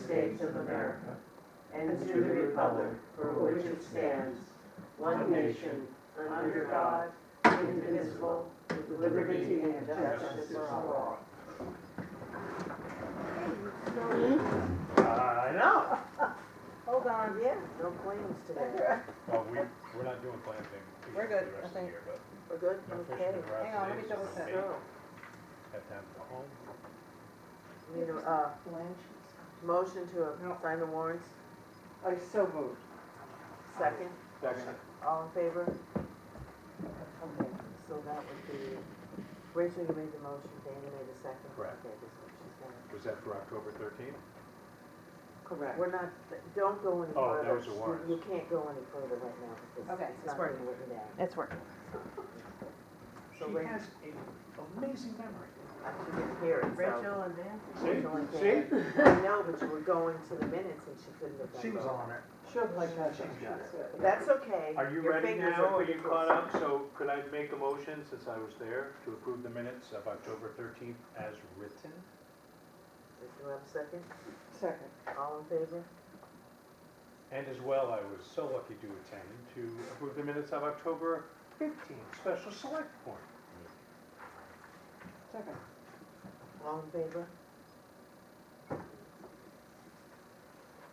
States of America and to the republic for which it stands, one nation, under God, indivisible, with liberty and justice for all. I know. Hold on. Yeah, no claims today. Well, we're not doing planting. We're good, the rest I of the think. year, but We're good? no fishing Okay. the rest Hang on, of let the me days, double so check. maybe So, have time to go home. need a, motion to sign the warrants, I so moved. second, Second. all in favor? Okay, so that would be, Rachel, you made the motion, Dana made the second. Correct. Okay, this one, she's gonna. Was that for October 13th? Correct. We're not, don't go any Oh, further. those are warrants. You can't go any further right now because Okay, it's it's not working. being written down. It's working. So She Rachel, has an amazing memory. she didn't hear it, so. Rachel and Dan? Rachel and See? Dan. I know, but you were going to the minutes and she couldn't have done She was both. on it. Should like that. She's got it. That's okay. Are you Your ready fingers now? Are pretty you close. caught up? So could I make a motion, since I was there, to approve the minutes of October 13th as written? Do you have a second? Second. All in favor? And as well, I was so lucky to attend to approve the minutes of October 15th, special select board. Second. All in favor?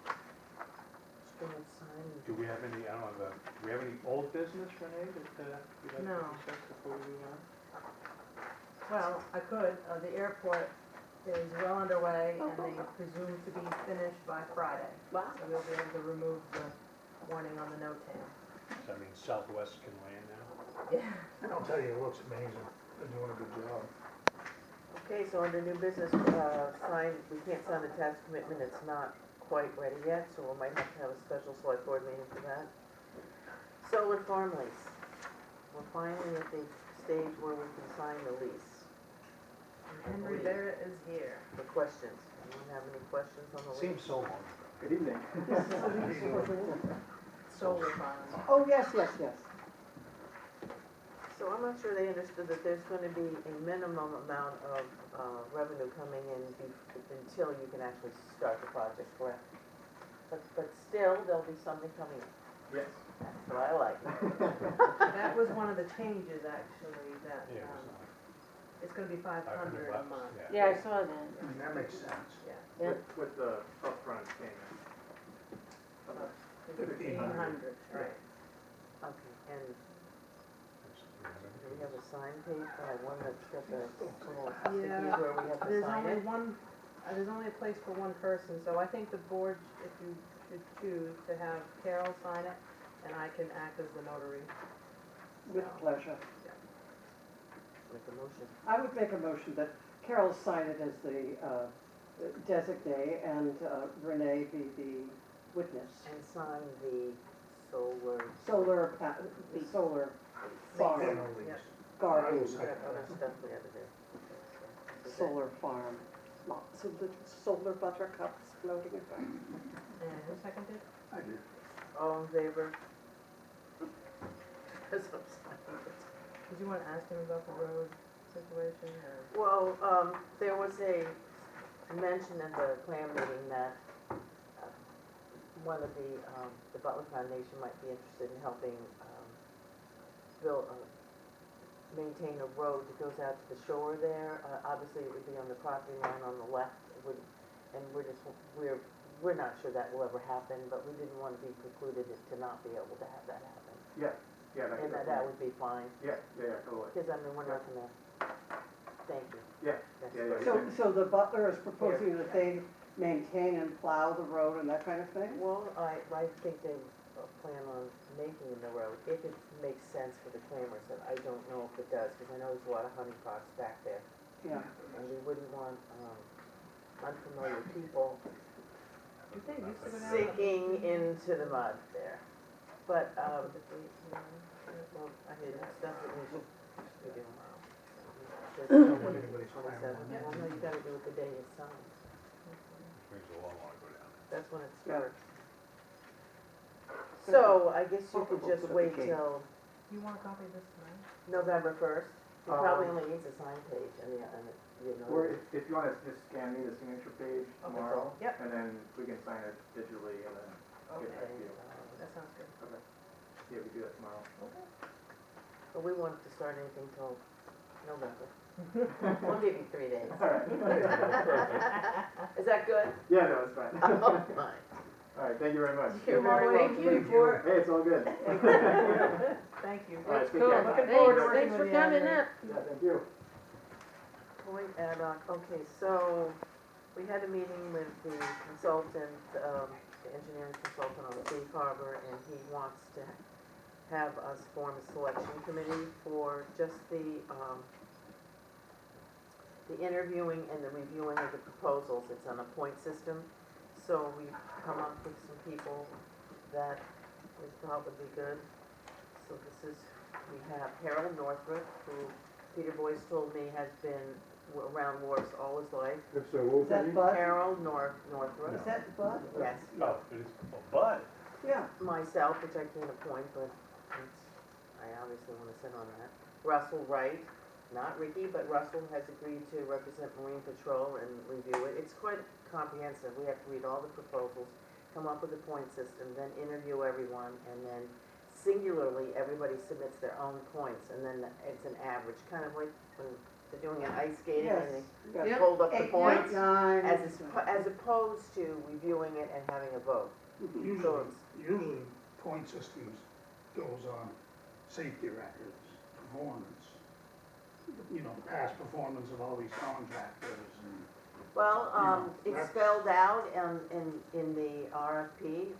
Just gonna sign. Do we have any, I don't know, do we have any old business, Renee, that you'd like No. to discuss before we move on? Well, I could. The airport is well underway and they presume to be finished by Friday. Wow. So we'll be able to remove the warning on the no-tan. Does that mean Southwest can land now? Yeah. I'll tell you, it looks amazing. They're doing a good job. Okay, so under new business, sign, we can't sign the tax commitment, it's not quite ready yet, so we might have to have a special select board meeting for that. Solar farm lease. We're finally at the stage where we can sign the lease. Henry Barrett is here. The questions, anyone have any questions on the lease? Seems so long. Good evening. Solar farm. Oh, yes, yes, yes. So I'm not sure they understood that there's gonna be a minimum amount of, revenue coming in until you can actually start the project, correct? But still, there'll be something coming in. Yes. That's what I like. That was one of the changes, actually, that, Yeah, it's gonna be 500 a month. Yeah, I saw that. I mean, that makes sense. Yeah. With the upfront payment. 1,500, right. Okay, and do we have a sign page? One that's got the little stickies Yeah, where we have to There's sign only it? one, there's only a place for one person, so I think the board, if you should choose to have Carol sign it, and I can act as the notary. With pleasure. Make a motion. I would make a motion that Carol sign it as the designate and Renee be the witness. And sign the solar. Solar farm, Panel lease. Yep. garden, We've got other stuff we have to do. Okay, so solar farm. Lots of little solar buttercups floating about. And who seconded? I did. that- All in favor? Because I'm signing it. Did you want to ask him about the road situation, or? Well, there was a mention at the plan meeting that one of the Butler Foundation might be interested in helping build, maintain a road that goes out to the shore there. Obviously, it would be on the property line on the left, and we're not sure that will ever happen, but we didn't want to be precluded to not be able to have that happen. Yeah, yeah. And that would be fine, Yeah, totally. because I mean, we're not gonna, thank you. Yeah, That's yeah, great. yeah. So the butler is proposing that they maintain and plow the road and that kind of thing? Well, I think they plan on making the road, if it makes sense for the clammers, and I don't know if it does, because I know there's a lot of honeypots back there, Yeah. and we wouldn't want unfamiliar people Did they used to go down? sinking into the mud there. But, With the date, you know? well, I mean, it's stuff that we should be doing. I don't know what anybody's 27, planning on. well, no, you gotta do it the day it's signed, Brings a long way to go down. that's when it Yeah. starts. So, I guess you could just wait till You want a copy of this tonight? November 1st. He probably only needs a sign page and you know. Word. If you wanna just scan me the signature page Okay, tomorrow, yep. and then we can sign it digitally and then get back to you. That sounds good. Yeah, we do that tomorrow. But we wanted to start anything till November. We'll give you 3 days. All right. Is that good? Yeah, no, it's fine. Oh, fine. All right, thank you very much. You're very welcome. Thank you for, Hey, it's all good. thank you. All right, That's take cool. care. Looking forward to Thanks working for with you on coming this. up. Yeah, thank you. Point ad hoc, okay, so we had a meeting with the consultant, the engineering consultant on Safe Harbor, and he wants to have us form a selection committee for just the interviewing and the reviewing of the proposals. It's on a point system, so we've come up with some people that we thought would be good. So this is, we have Harold Northrup, who Peter Boyce told me has been around wharfs all his life. If so, what Is that Bud? Harold Northrup, Is that Bud? yes. No, it is Bud. Yeah. Myself, which I can't appoint, but I obviously want to sit on that. Russell Wright, not Ricky, but Russell has agreed to represent Marine Patrol and review it. It's quite comprehensive. We have to read all the proposals, come up with a point system, then interview everyone, and then singularly, everybody submits their own points, and then it's an average, kind of like when they're doing an ice skating and they Yes. hold up the 8, points, 9. as opposed to reviewing it and having a vote. So Usually, point systems goes on safety records, performance, you know, past performance of all these contractors and. well, it's that's- spelled out in the RFP,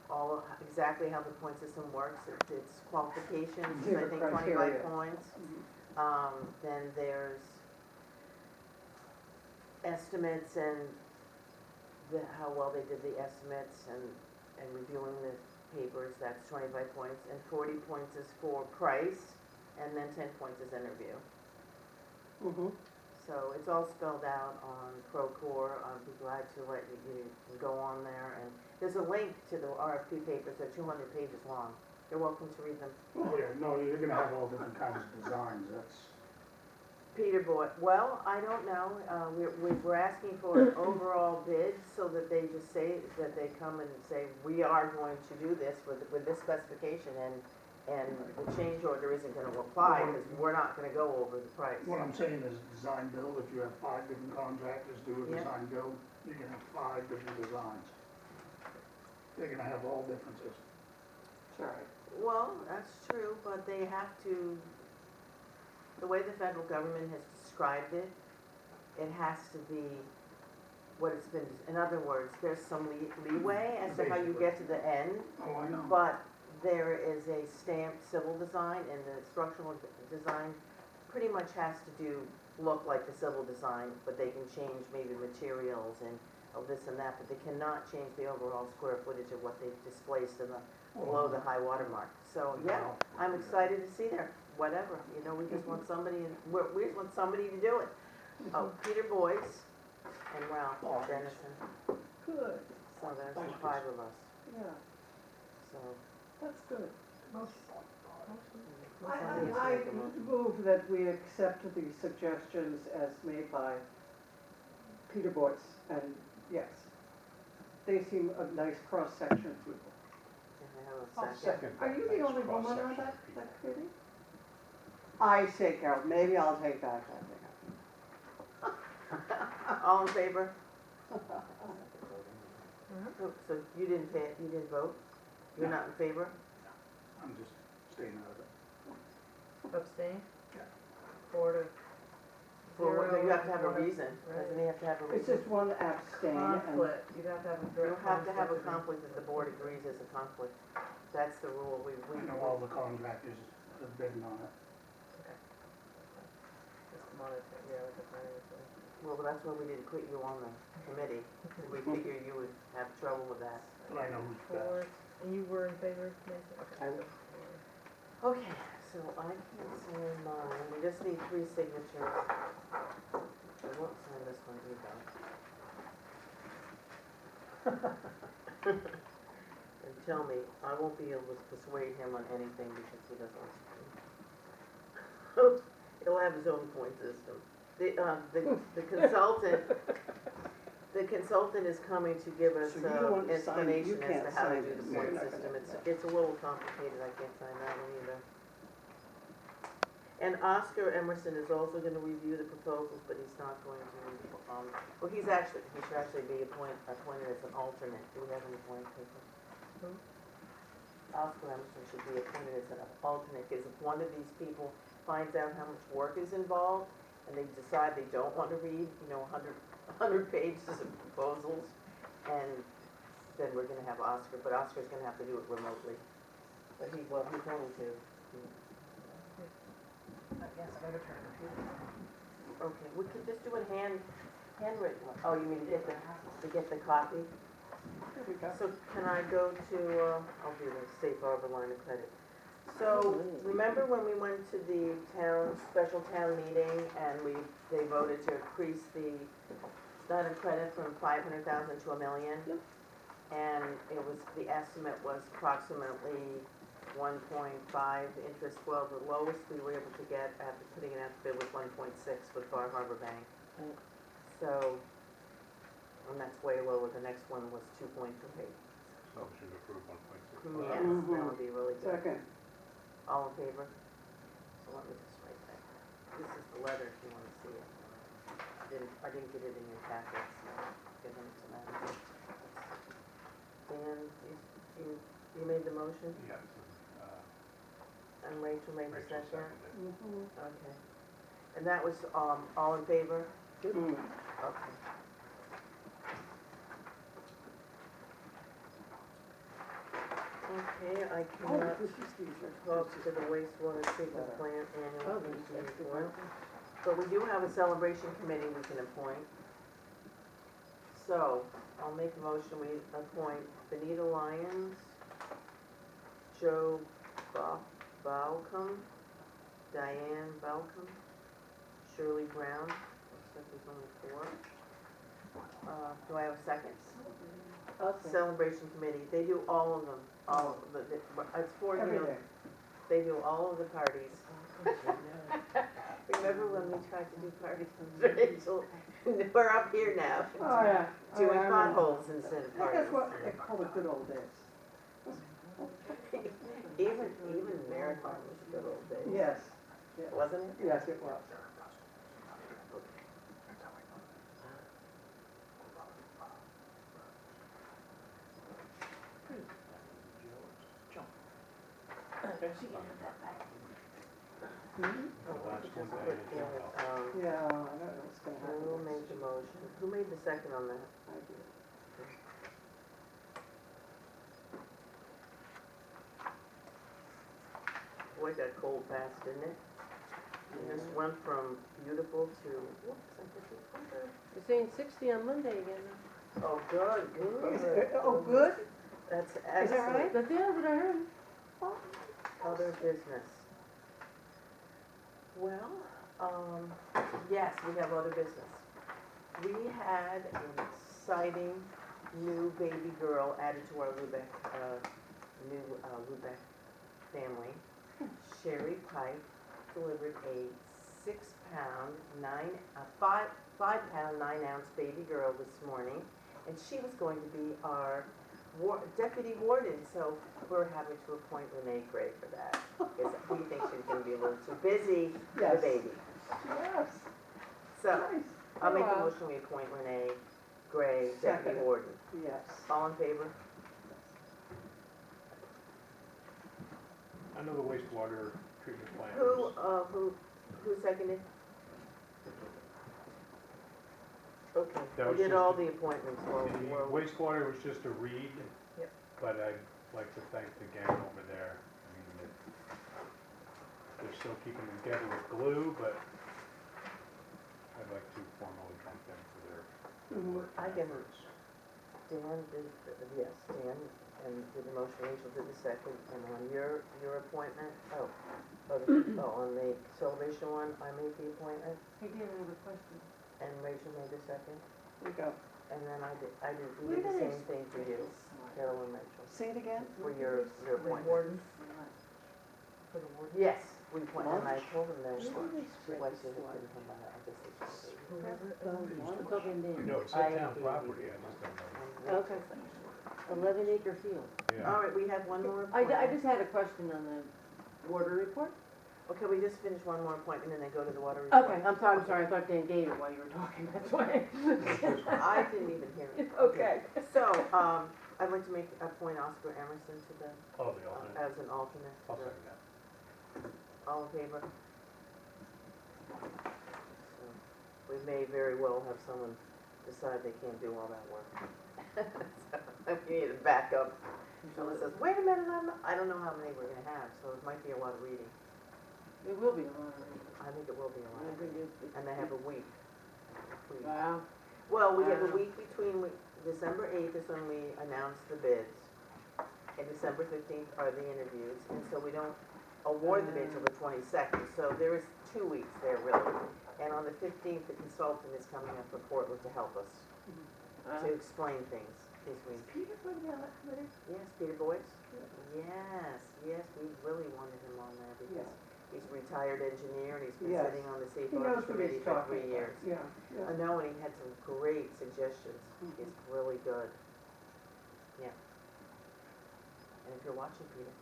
all exactly how the point system works. It's qualifications, I Different think criteria. 25 points. Then there's estimates and how well they did the estimates and reviewing the papers, that's 25 points. And 40 points is for price, and then 10 points is interview. Mhm. So it's all spelled out on Procore. I'd be glad to let you can go on there. And there's a link to the RFP papers, they're 200 pages long. You're welcome to read them. Oh, yeah, no, you're gonna have all different kinds of designs, that's, Peter Boy, well, I don't know. We're asking for an overall bid so that they just say, that they come and say, we are going to do this with this specification and the change order isn't gonna apply because we're not gonna go over the price. what I'm saying is design build, if you have 5 different contractors do a Yeah. design build, you're gonna have 5 different designs. They're gonna have all differences. Sorry. Well, that's true, but they have to, the way the federal government has described it, it has to be what it's been, in other words, there's some leeway as to how you get to the end, Oh, I know. but there is a stamped civil design, and the structural design pretty much has to look like the civil design, but they can change maybe materials and this and that, but they cannot change the overall square footage of what they've displaced in the, below the high water mark. So, yeah, I'm excited to see their, whatever, you know, we just want somebody, we just want somebody to do it. Oh, Peter Boyce and Ralph Dennison, Good. so there's the 5 of us, Yeah, so. that's good. somebody has to I make a motion. move that we accept the suggestions as made by Peter Boyce, and yes, they seem a nice cross-section of people. Can I have a I'll second? second Are that you the nice only woman on cross-section that, of people. that committee? I say, Carol, maybe I'll take back that thing. All in favor? So you didn't vote? You're not in favor? I'm just staying out of it. Abstain? Yeah. 4 to For, 0. you have to have a one reason, doesn't he have to have a It's reason? just one abstain and. Conflict, you'd have to have a You direct have to have a conflict. conflict that the board agrees is a conflict. That's the rule, we, I know all the contractors are bidding on it. Just monitor, yeah, like a financial. well, that's why we didn't put you on the committee. We figured you would have trouble with that. But I know who's 4, best. and you were in favor, Mason? I Okay. was. Okay, so I can sign mine, we just need 3 signatures. I won't sign this one either. And tell me, I won't be able to persuade him on anything because he doesn't listen to me. He'll have his own point system. The consultant is coming to give us So you don't want to sign it, you explanation as can't to how to sign do it, the so you're point not system. gonna do that. It's a little complicated, I can't sign that one either. And Oscar Emerson is also gonna review the proposals, but he's not going to, well, he should actually be appointed as an alternate. Do we have any blank paper? Who? Oscar Emerson should be appointed as an alternate, because if one of these people finds out how much work is involved, and they decide they don't want to read, 100 pages of proposals, and then we're gonna have Oscar, but Oscar's gonna have to do it remotely. But he's going to. Yes, I gotta turn the computer. Okay, we could just do it handwritten. Oh, you mean to get the copy? There we go. So can I go to, I'll do the safe harbor line of credit. So, remember when we went to the special town meeting and they voted to increase the line of credit from 500,000 to $1 million? Yep. And the estimate was approximately 1.5 interest. Well, the lowest we were able to get after putting it out to bid was 1.6 with Far Harbor Bank. Mm. So, and that's way lower. The next one was 2.3. So we should approve 1.6. Yes, that would be really good. Second. All in favor? So let me just write that. This is the letter if you want to see it. I didn't get it in your packets, so give them to Matt. Dan, you made the motion, Yes. and Rachel made the Rachel second? seconded. Okay. And that was, all in favor? Mm. Okay. Okay, I Oh, cannot this is these talk to the wastewater treatment plant Oh, annual this meeting is report. But we do have a celebration committee we can appoint. So, I'll make a motion, we appoint Benita Lyons, Joe Balcom, Diane Balcom, Shirley Brown, looks like there's only 4. Do I have a second? Celebration committee, they do all of them, it's for, Everything. they do all of the parties. Remember when we tried to do parties with Rachel? We're up here now, Oh, yeah. doing I remember. potholes instead of I think parties. that's what they call the good old days. Even marathon was a good old days. Yes. Yes. Wasn't it? Yes, it was. Oh, last just one, put Diane in, Campbell. Yeah, I don't know what's gonna happen. Who made the motion? Who made the second on that? I did. Boy, it got cold fast, didn't it? It just went from beautiful to, whoops, I hit the button. You're saying 60 on Monday again. Oh, good, good. Oh, good? That's Is that excellent. right? That's the other that I heard. Other business. Well, yes, we have other business. We had an exciting new baby girl added to our Lubec, Lubec family. Sherry Pike delivered a 6-pound, 5-pound, 9-ounce baby girl this morning, and she was going to be our deputy warden, so we're having to appoint Renee Gray for that, because we think she's gonna be a little too busy for the Yes. baby. Yes. So, Nice. I'll make a Wow. motion, we appoint Renee Gray, deputy Second. warden. Yes. All in favor? I know the wastewater treatment plant. Who seconded? Okay, That we was did just all the- the appointments, well, The wastewater was just a read. Yep. But I'd like to thank the gang over there. I mean, they're still keeping them together with glue, but I'd like to formally thank them for their Mhm. work I and can- efforts. Dan did, yes, Dan, and did the motion, Rachel did the second, and on your appointment, on the celebration one, I made the appointment, He did have a question. and Rachel made the second, Here we go. and then we did the same thing for you, Carol and Rachel, Say it again? for your appointment. Warden. For the warden. Yes, we went, and I told them that Where do they spread why the should it sludge? didn't come out, I guess they should. Who is it? It's up in there. No, it's I a town gave property, you I just don't know. Okay. 11-acre field. Yeah. All right, we have one more I appointment. just had a question on the water report. Okay, we just finished one more appointment and then go to the water report. Okay, I'm sorry, I thought Dan gave it while you were talking, that's why. I didn't even hear it. Okay. So, I'd like to appoint Oscar Emerson to the, Oh, the alternate. as an alternate. to I'll the- second that. All in favor? So, we may very well have someone decide they can't do all that work. So, if you need a backup, someone says, wait a minute, I don't know how many we're gonna have, so it might be a lot of reading. It will be a lot of reading. I think it will be a lot I of think reading. it's. And they have a week. Wow. Well, we have a Wow. week between, December 8th is when we announce the bids, and December 15th are the interviews, and so we don't award the bids till the 22nd, so there is 2 weeks there really. And on the 15th, the consultant is coming up from Portland to help us, to explain things, as we. Peter going to be on that committee? Yes, Peter Boyce? Yes, we really wanted him on there because he's a retired engineer and he's been Yes. sitting on the Safe He Harbor knows what Committee he's for talking 3 about. years. Yeah, I know, and he had some great suggestions. Mhm. It's really good. Yeah. And if you're watching, Peter.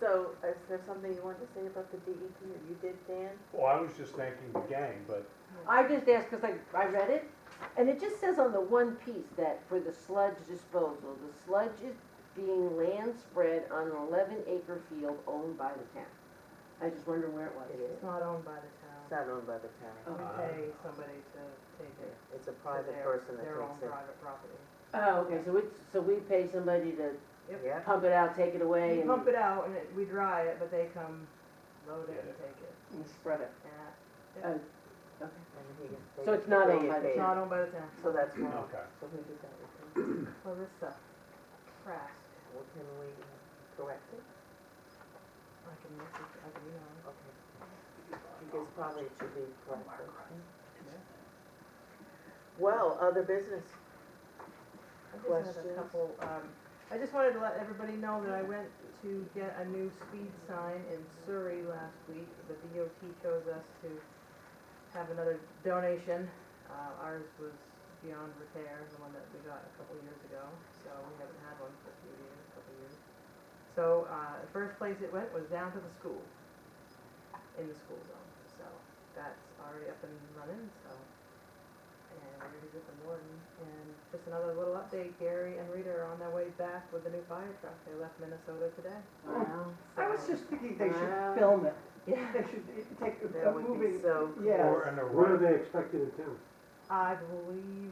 So, is there something you wanted to say about the DEP, or you did, Dan? Well, I was just thanking the gang, but I just asked because I read it, and it just says on the one piece that for the sludge disposal, the sludge is being land spread on an 11-acre field owned by the town. I just wonder where it was. It is. It's not owned by the It's town. not owned by the town. We pay somebody to take it. It's a to private their- person that Their own takes it. private property. Oh, okay, so we pay somebody to Yeah. pump it out, take it away, We and. pump it out and we dry it, but they come load it and take it. and spread it. Yeah. Oh, okay. And they- So it's not they owned get by the paid. It's not owned by the town. So that's wrong. Okay. So who did that? Clarissa Trask. Well, can we correct it? I can message, I can email. Okay. Because probably it should be corrected. Well, other business. I just had a Questions? couple, I just wanted to let everybody know that I went to get a new speed sign in Surrey last week. The DOT chose us to have another donation. Ours was beyond repair, the one that we got a couple years ago, so we haven't had one for a couple years. So, the first place it went was down to the school, in the school zone, so that's already up and running, so. And we're gonna get the warden, and just another little update, Gary and Rita are on their way back with the new fire truck, they left Minnesota today. Wow. I was just thinking they should Wow. film it. Yeah. They should take That a would be movie. so cool. Yes. or an When are array. they expected in town? I believe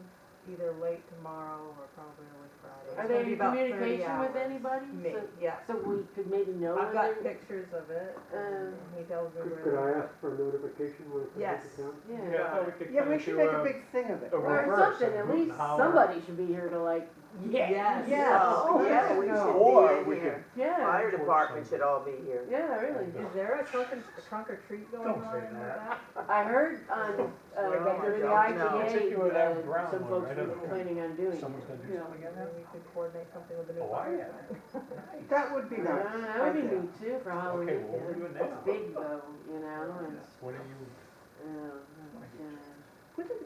either late tomorrow or probably early Friday. It's Are gonna they be in about 30 communication with hours. anybody? Me, yeah. So we could maybe know I've when got they're. pictures of it, and he tells me where. Could I ask for a notification when it comes Yes. into town? Yeah, I Yeah. thought we could Yeah, kind we of should do make a big thing of it. a Or reverse something, and at hoot and least holler. somebody should be here to like, Yes. Yes. Oh, yeah, we No. should Or be in we here. yeah, Fire department should all be here. yeah, really. Is there a trunk or treat going Don't on say with that. that? I heard on, Well, during the I don't know. I think you would IGA, have brown some one folks right were up there. planning on doing it. Someone's gonna do Yeah. something again now? Maybe we could coordinate something with the new Oh, fire yeah. truck. That would be nice. That would be I think. neat too for Halloween. Okay, well, we're doing It's now. big though, you know, it's, What are you,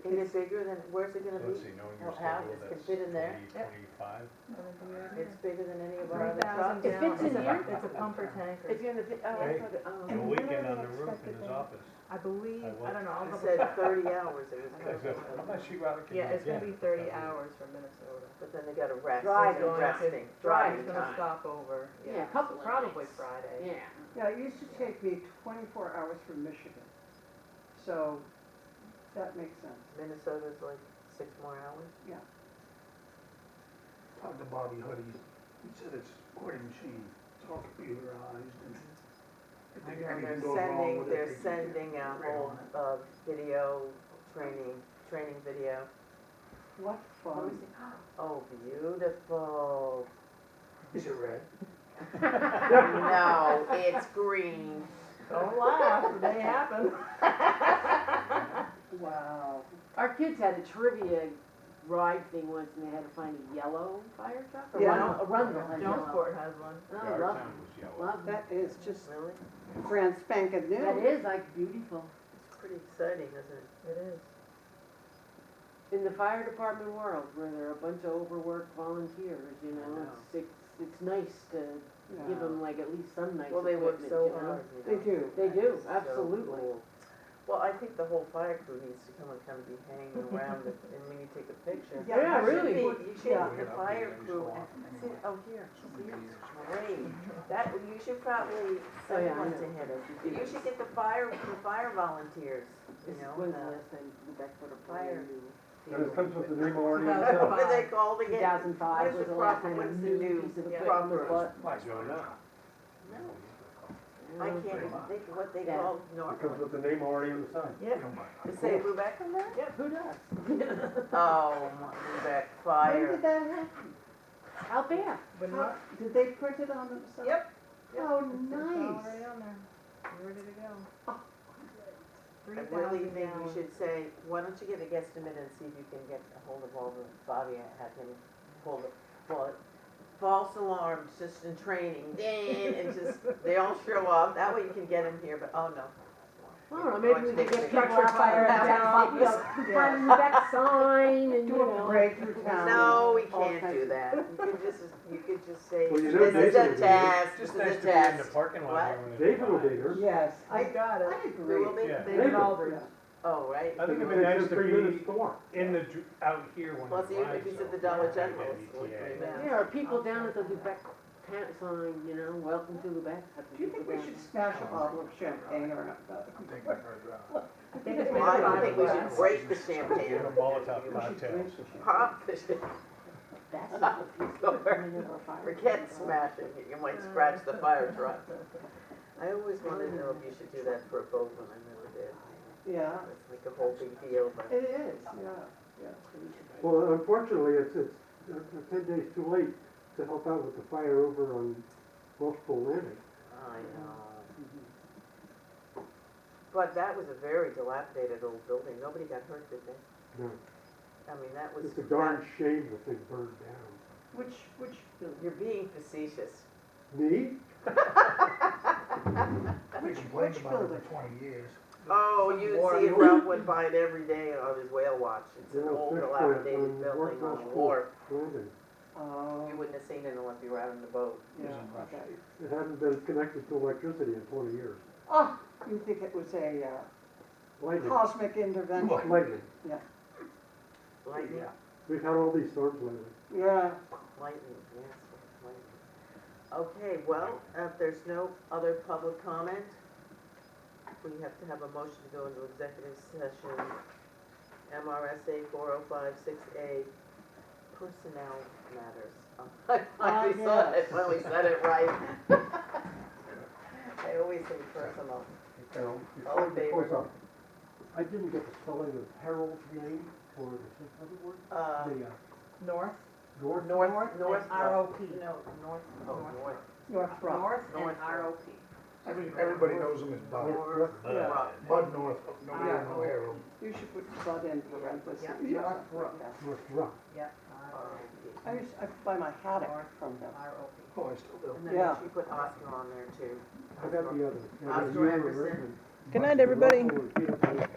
Is it bigger than, where's it gonna let's be? see, knowing your Well, how schedule, this that's can fit in there? 25. It's bigger than any of our other 3,000 trucks? It fits in gallons. here? It's a pumper tanker. if you're in the, oh, I Hey. thought, A oh. weekend on the roof in his office. I believe, I don't know, I'll It double said check. 30 hours it was I gonna said, be. how much you rather can Yeah, it's gonna get? be 30 hours from Minnesota. But then they gotta rest, Driving. it's resting, He's driving gonna time. stop over, Yeah, a couple of probably nights. Friday. Yeah. Yeah, it used to take me 24 hours from Michigan. So that makes sense. Minnesota's like 6 more hours? Talked to Bobby Hoodie, he said it's quite a machine, it's all computerized and if I know, anything they're goes wrong sending, with it, they're they can sending get a right whole, on it. video training video. What Let me fun. see. Oh, beautiful. Is it red? No, it's green. Don't laugh, it may happen. Wow. Our kids had a trivia ride thing once and they had to find a yellow fire truck? Or Yeah. A Rundle has yellow. Jonesport has one. Oh, Our love, town was yellow. love That is just Really? brand spanking new. That is like beautiful. It's pretty exciting, isn't it? It is. In the fire department world, where there are a bunch of overworked volunteers, you know, know. it's nice to give Yeah. them like at least some nice Well, they work equipment, so you know? hard, you They know. do. They do, It's so absolutely. cool. Well, I think the whole fire crew needs to come and kind of be hanging around and when you take a picture. Yeah, Yeah, You should really. be- You should, Yeah. the fire crew, and see, oh, here, see, it's great. That, you should probably Oh, yeah, send I one know. to him. You should get the fire volunteers, you know. When's the the- last time Lubec put a Fire. brand new? And it comes with the name already Two on thousand top. What are they called again? 2005 What is was the the last proper- time a what's the new new piece of yeah, equipment was proper- bought. Joe, no. No, I can't even think of what they Yeah. call It comes normally. with the name already on the side. Yep. To say Lubec on that? Yep, who does? Oh, my Lubec When fire. did that happen? Out there. When How- what? Did they print it on themselves? Yep. Oh, It's nice. already on there. You're ready to go. I really think you should say, why don't you get a guesstimate and see if you can get a hold of all the, Bobby had him pull the, well, false alarms, just in training, ding, and just, they all show up, that way you can get them here, but, oh, no. I don't know, maybe we could get people Structure out fire there down. and, you know, find the back sign and, you Do a know. parade through town. No, we All can't kinds do of- that, you could just say, Well, you know this is David a will be here. test, this Just is nice a to be in the test. parking lot What? here when there's David will be fires. here. Yes, I got it. I Who agree. will be? Yeah. David Aldridge. Oh, right. I think it'd be It nice takes to 3 minutes be to walk. in the, out here when Plus, the even flags if he's at are the Dollar up, General, like it's an like ETA. 3 minutes. There are people down at the Lubec town sign, you know, welcome to Lubec. Do you think we should smash a bottle of champagne or not? I'm taking it further out. I think it's Well, I don't been think we should 5 break the Give champagne. them Molotov cocktails. Pop the champagne. That's not what Forget smashing it, you might scratch the fire truck. I always wanted to know if you should do that for a boat one, I never did. Yeah, It's like a whole big deal, but it is, yeah. Well, unfortunately, it's 10 days too late to help out with the fire over on Multiple Landing. I know. But that was a very dilapidated old building, nobody got hurt, did they? No, I mean, that was. it's a darn shame the thing burned down. Which building? You're being facetious. Me? I've been complaining which about it building? for 20 years. Oh, Some you'd war- see it, Ralph went by it every day on his whale watch, it's an Yeah, old fixed it dilapidated on building on the Northwest wharf. Landing. You wouldn't have seen it unless you were out on the boat. Yeah, okay. It hadn't been connected to electricity in 20 years. Oh, you think it was a Lightning. cosmic intervention? Lightning. Lightning, We've had all these storms lately. Yeah. lightning, yes, lightning. Okay, well, if there's no other public comment, we have to have a motion to go into executive session, MRSA 4056A, personnel matters. I finally said it right. I always say personal. All in favor? Close up. I didn't get the spelling of Harold's name for the other word. The North North. North. ROP. No, north, oh, north. Northrop. North and North. ROP. Everybody knows him as Bud. North, Yeah. Rock. Bud North, no, Yeah. no Harold. You should put Bud in parentheses. Yeah. or something like that. Northrop. Yep. I buy my haddock from them. ROP. Oh, I still do. And then Yeah. you put Oscar on there too. I got the other. Oscar Emerson. Good night, everybody. Peter Pan.